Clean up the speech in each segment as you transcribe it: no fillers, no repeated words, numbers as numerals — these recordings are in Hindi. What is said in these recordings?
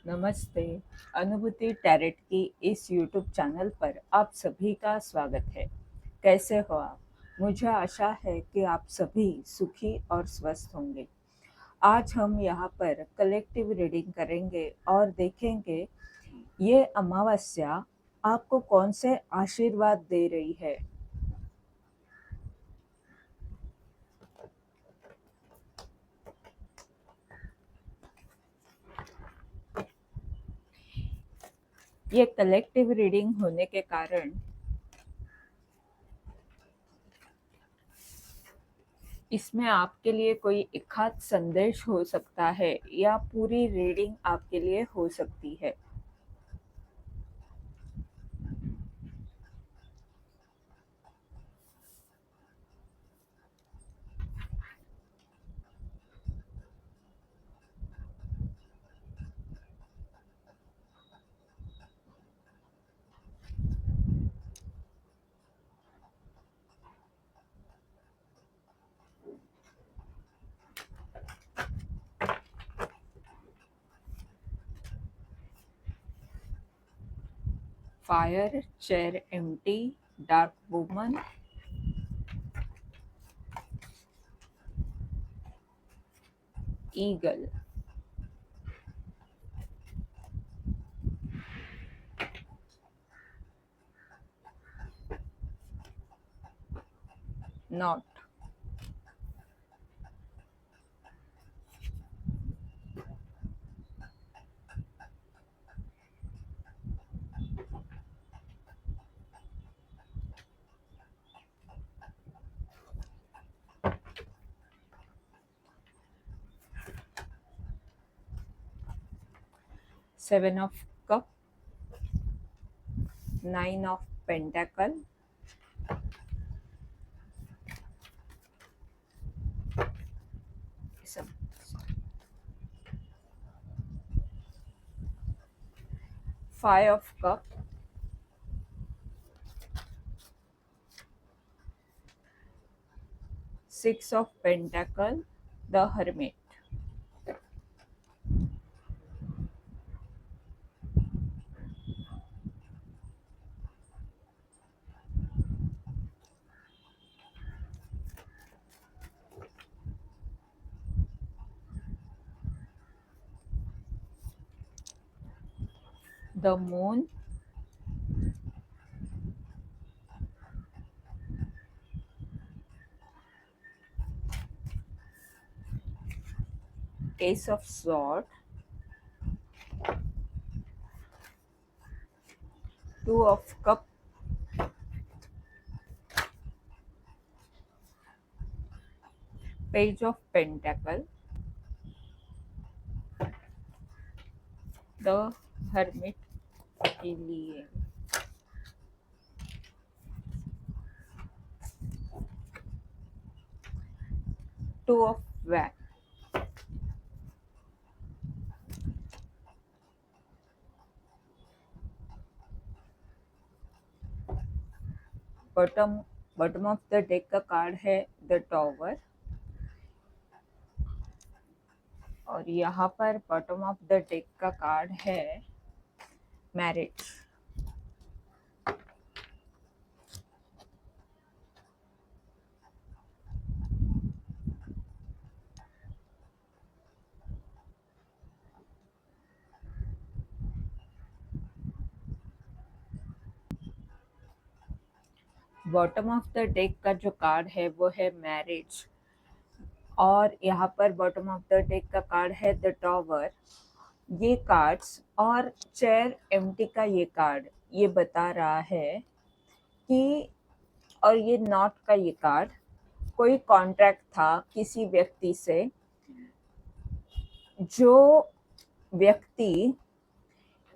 नमस्ते। अनुभूति टैरेट की इस यूट्यूब चैनल पर आप सभी का स्वागत है। कैसे हो आप? मुझे आशा है कि आप सभी सुखी और स्वस्थ होंगे। आज हम यहाँ पर कलेक्टिव रीडिंग करेंगे और देखेंगे ये अमावस्या आपको कौन से आशीर्वाद दे रही है। ये कलेक्टिव रीडिंग होने के कारण इसमें आपके लिए कोई एक आध संदेश हो सकता है या पूरी रीडिंग आपके लिए हो सकती है। Fire, chair empty, dark woman, eagle, knot, seven of cup, nine of pentacle, some- five of cup, six of pentacle, the hermit, the moon, ace of sword, two of cup, page of pentacle, the hermit के लिए two of wands. Bottom bottom of the deck का कार्ड है द टॉवर और यहाँ पर बॉटम ऑफ द डेक का कार्ड है marriage. Bottom of the deck का जो कार्ड है वो है मैरिज और यहाँ पर बॉटम ऑफ द डेक का कार्ड है द टॉवर। ये कार्ड्स और चेयर एम्प्टी का ये कार्ड ये बता रहा है कि और ये नॉट का ये कार्ड कोई कॉन्ट्रैक्ट था किसी व्यक्ति से, जो व्यक्ति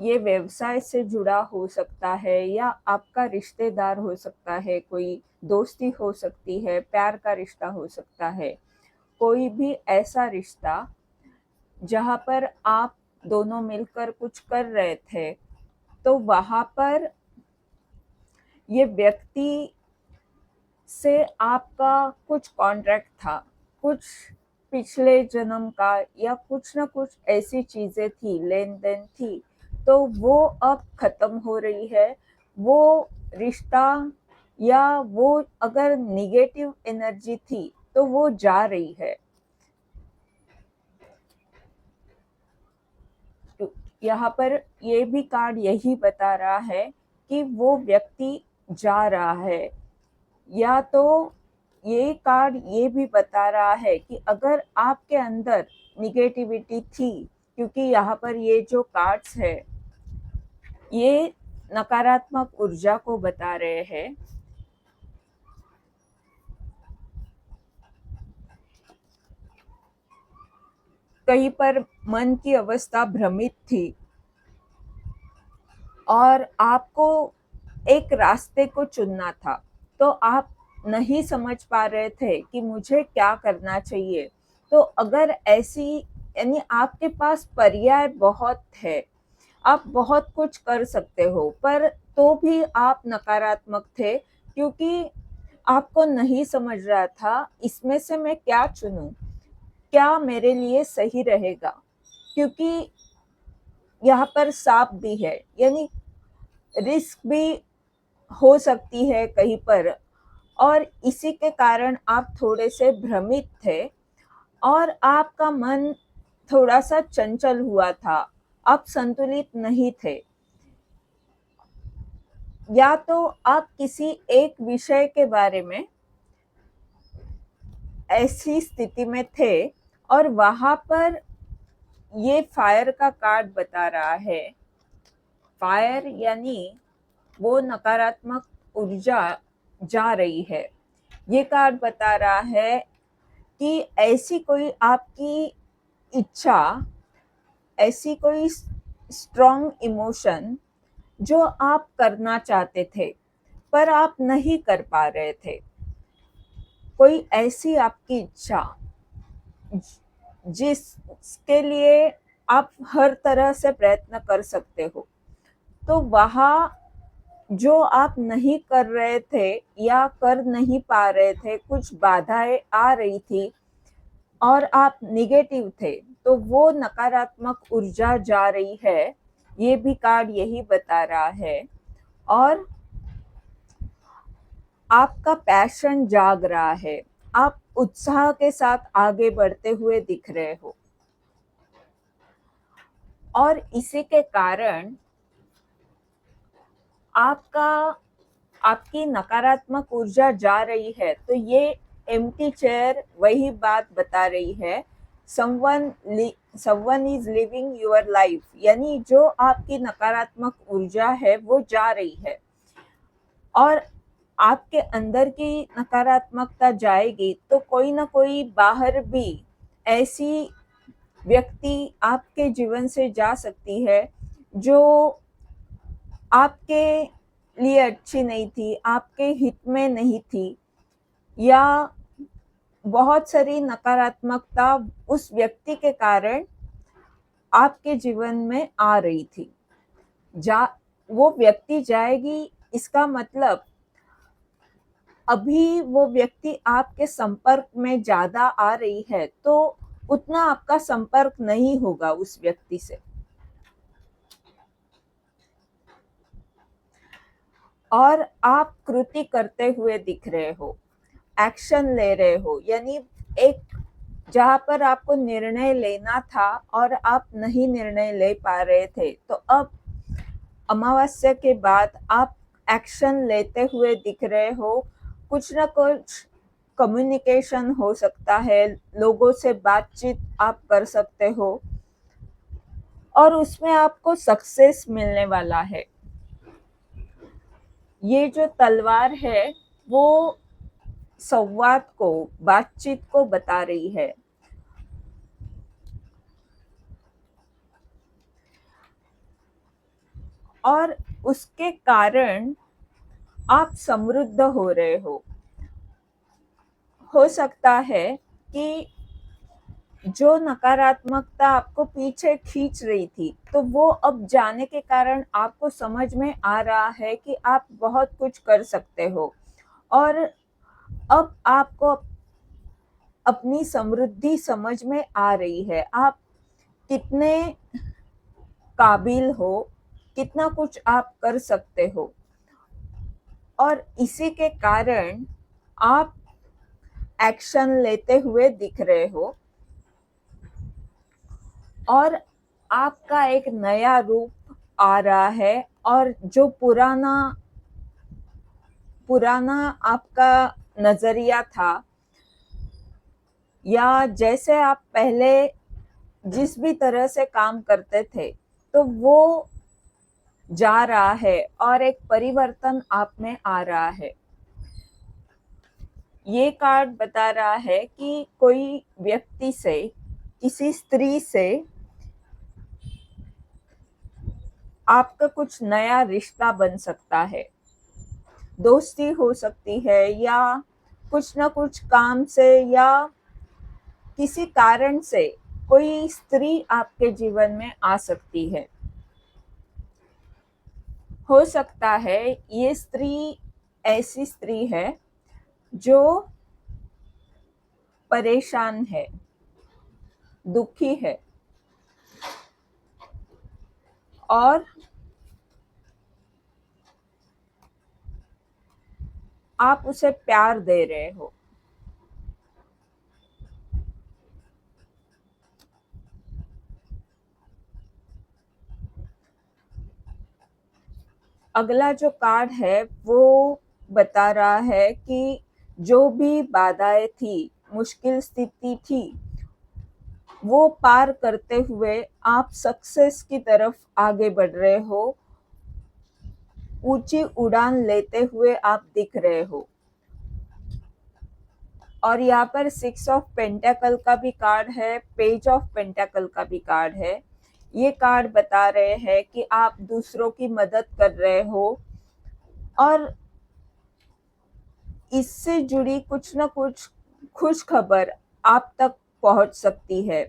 ये व्यवसाय से जुड़ा हो सकता है या आपका रिश्तेदार हो सकता है, कोई दोस्ती हो सकती है, प्यार का रिश्ता हो सकता है, कोई भी ऐसा रिश्ता जहाँ पर आप दोनों मिलकर कुछ कर रहे थे, तो वहाँ पर ये व्यक्ति से आपका कुछ कॉन्ट्रैक्ट था, कुछ पिछले जन्म का या कुछ ना कुछ ऐसी चीजें थी, लेन देन थी, तो वो अब खत्म हो रही है। वो रिश्ता या वो अगर निगेटिव एनर्जी थी तो वो जा रही है। तो यहाँ पर ये भी कार्ड यही बता रहा है कि वो व्यक्ति जा रहा है। या तो ये कार्ड ये भी बता रहा है कि अगर आपके अंदर निगेटिविटी थी, क्योंकि यहाँ पर ये जो कार्ड्स है ये नकारात्मक ऊर्जा को बता रहे हैं। कहीं पर मन की अवस्था भ्रमित थी और आपको एक रास्ते को चुनना था, तो आप नहीं समझ पा रहे थे कि मुझे क्या करना चाहिए। तो अगर ऐसी, यानी आपके पास पर्याय बहुत है, आप बहुत कुछ कर सकते हो, पर तो भी आप नकारात्मक थे, क्योंकि आपको नहीं समझ रहा था इसमें से मैं क्या चुनूं, क्या मेरे लिए सही रहेगा। क्योंकि यहाँ पर सांप भी है, यानी रिस्क भी हो सकती है कहीं पर, और इसी के कारण आप थोड़े से भ्रमित थे और आपका मन थोड़ा सा चंचल हुआ था, आप संतुलित नहीं थे। या तो आप किसी एक विषय के बारे में ऐसी स्थिति में थे और वहां पर ये फायर का कार्ड बता रहा है। फायर यानी वो नकारात्मक ऊर्जा जा रही है। ये कार्ड बता रहा है कि ऐसी कोई आपकी इच्छा, ऐसी कोई स्ट्रॉन्ग इमोशन जो आप करना चाहते थे पर आप नहीं कर पा रहे थे, कोई ऐसी आपकी इच्छा जिसके लिए आप हर तरह से प्रयत्न कर सकते हो, तो वहाँ जो आप नहीं कर रहे थे या कर नहीं पा रहे थे, कुछ बाधाएं आ रही थी और आप निगेटिव थे, तो वो नकारात्मक ऊर्जा जा रही है। ये भी कार्ड यही बता रहा है। और आपका पैशन जाग रहा है, आप उत्साह के साथ आगे बढ़ते हुए दिख रहे हो, और इसी के कारण आपका आपकी नकारात्मक ऊर्जा जा रही है। तो ये एम्प्टी चेयर वही बात बता रही है, someone is living your life, यानी जो आपकी नकारात्मक ऊर्जा है वो जा रही है और आपके अंदर की नकारात्मकता जाएगी, तो कोई ना कोई बाहर भी ऐसी व्यक्ति आपके जीवन से जा सकती है जो आपके लिए अच्छी नहीं थी, आपके हित में नहीं थी, या बहुत सारी नकारात्मकता उस व्यक्ति के कारण आपके जीवन में आ रही थी। वो व्यक्ति जाएगी, इसका मतलब अभी वो व्यक्ति आपके संपर्क में ज्यादा आ रही है, तो उतना आपका संपर्क नहीं होगा उस व्यक्ति से। और आप कृति करते हुए दिख रहे हो, एक्शन ले रहे हो, यानी एक जहां पर आपको निर्णय लेना था और आप नहीं निर्णय ले पा रहे थे, तो अब अमावस्या के बाद आप एक्शन लेते हुए दिख रहे हो। कुछ ना कुछ कम्युनिकेशन हो सकता है, लोगों से बातचीत आप कर सकते हो और उसमें आपको सक्सेस मिलने वाला है। ये जो तलवार है वो संवाद को, बातचीत को बता रही है। और उसके कारण आप समृद्ध हो रहे हो सकता है कि जो नकारात्मकता आपको पीछे खींच रही थी, तो वो अब जाने के कारण आपको समझ में आ रहा है कि आप बहुत कुछ कर सकते हो। और अब आपको अपनी समृद्धि समझ में आ रही है, आप कितने काबिल हो, कितना कुछ आप कर सकते हो, और इसी के कारण आप एक्शन लेते हुए दिख रहे हो और आपका एक नया रूप आ रहा है। और जो पुराना आपका नजरिया था, या जैसे आप पहले जिस भी तरह से काम करते थे, तो वो जा रहा है और एक परिवर्तन आप में आ रहा है। ये कार्ड बता रहा है कि कोई व्यक्ति से, किसी स्त्री से आपका कुछ नया रिश्ता बन सकता है। दोस्ती हो सकती है, या कुछ ना कुछ काम से, या किसी कारण से कोई स्त्री आपके जीवन में आ सकती है। हो सकता है ये स्त्री ऐसी स्त्री है जो परेशान है, दुखी है, और आप उसे प्यार दे रहे हो। अगला जो कार्ड है वो बता रहा है कि जो भी बाधाएं थी, मुश्किल स्थिति थी, वो पार करते हुए आप सक्सेस की तरफ आगे बढ़ रहे हो। ऊंची उड़ान लेते हुए आप दिख रहे हो। और यहाँ पर 6 ऑफ पेंटाकल का भी कार्ड है, पेज ऑफ पेंटाकल का भी कार्ड है। ये कार्ड बता रहे हैं कि आप दूसरों की मदद कर रहे हो और इससे जुड़ी कुछ ना कुछ खुश खबर आप तक पहुंच सकती है।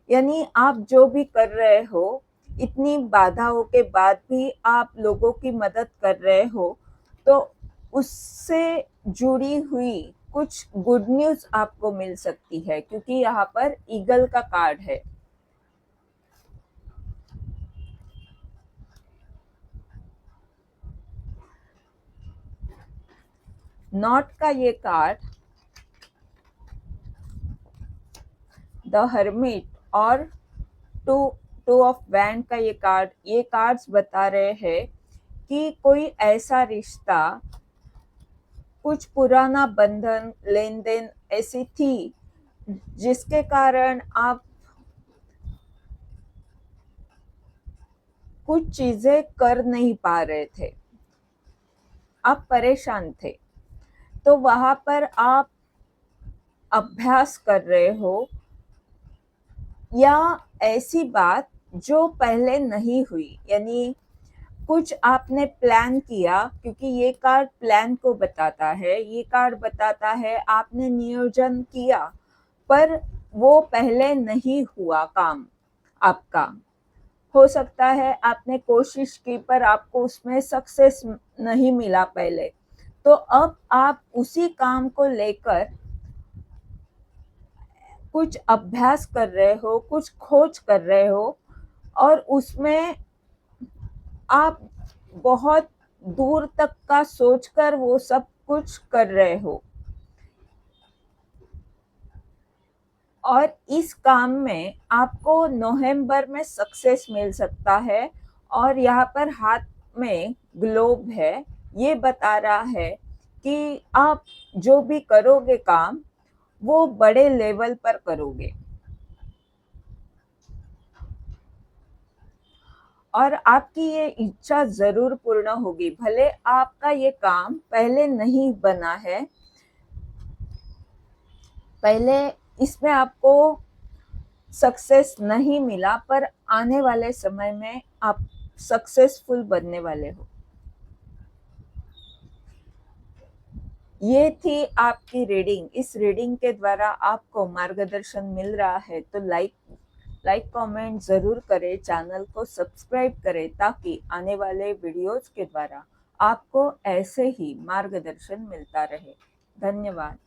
यानी आप जो भी कर रहे हो, इतनी बाधाओं के बाद भी आप लोगों की मदद कर रहे हो, तो उससे जुड़ी हुई कुछ गुड न्यूज़ आपको मिल सकती है, क्योंकि यहाँ पर ईगल का कार्ड है। नॉट का ये कार्ड, द हर्मिट और टू ऑफ वैंड का ये कार्ड्स बता रहे हैं कि कोई ऐसा रिश्ता, कुछ पुराना बंधन, लेन देन ऐसी थी जिसके कारण आप कुछ चीजें कर नहीं पा रहे थे, आप परेशान थे। तो वहां पर आप अभ्यास कर रहे हो, या ऐसी बात जो पहले नहीं हुई, यानी कुछ आपने प्लान किया, क्योंकि ये कार्ड प्लान को बताता है। ये कार्ड बताता है आपने नियोजन किया, पर वो पहले नहीं हुआ काम आपका। हो सकता है आपने कोशिश की पर आपको उसमें सक्सेस नहीं मिला पहले, तो अब आप उसी काम को लेकर कुछ अभ्यास कर रहे हो, कुछ खोज कर रहे हो, और उसमें आप बहुत दूर तक का सोचकर वो सब कुछ कर रहे हो। और इस काम में आपको नवंबर में सक्सेस मिल सकता है। और यहाँ पर हाथ में ग्लोब है, ये बता रहा है कि आप जो भी करोगे काम, वो बड़े लेवल पर करोगे और आपकी ये इच्छा जरूर पूर्ण होगी। भले आपका ये काम पहले नहीं बना है, पहले इसमें आपको सक्सेस नहीं मिला, पर आने वाले समय में आप सक्सेसफुल बनने वाले हो। ये थी आपकी रीडिंग। इस रीडिंग के द्वारा आपको मार्गदर्शन मिल रहा है तो लाइक कमेंट जरूर करें, चैनल को सब्सक्राइब करें, ताकि आने वाले वीडियोस के द्वारा आपको ऐसे ही मार्गदर्शन मिलता रहे। धन्यवाद।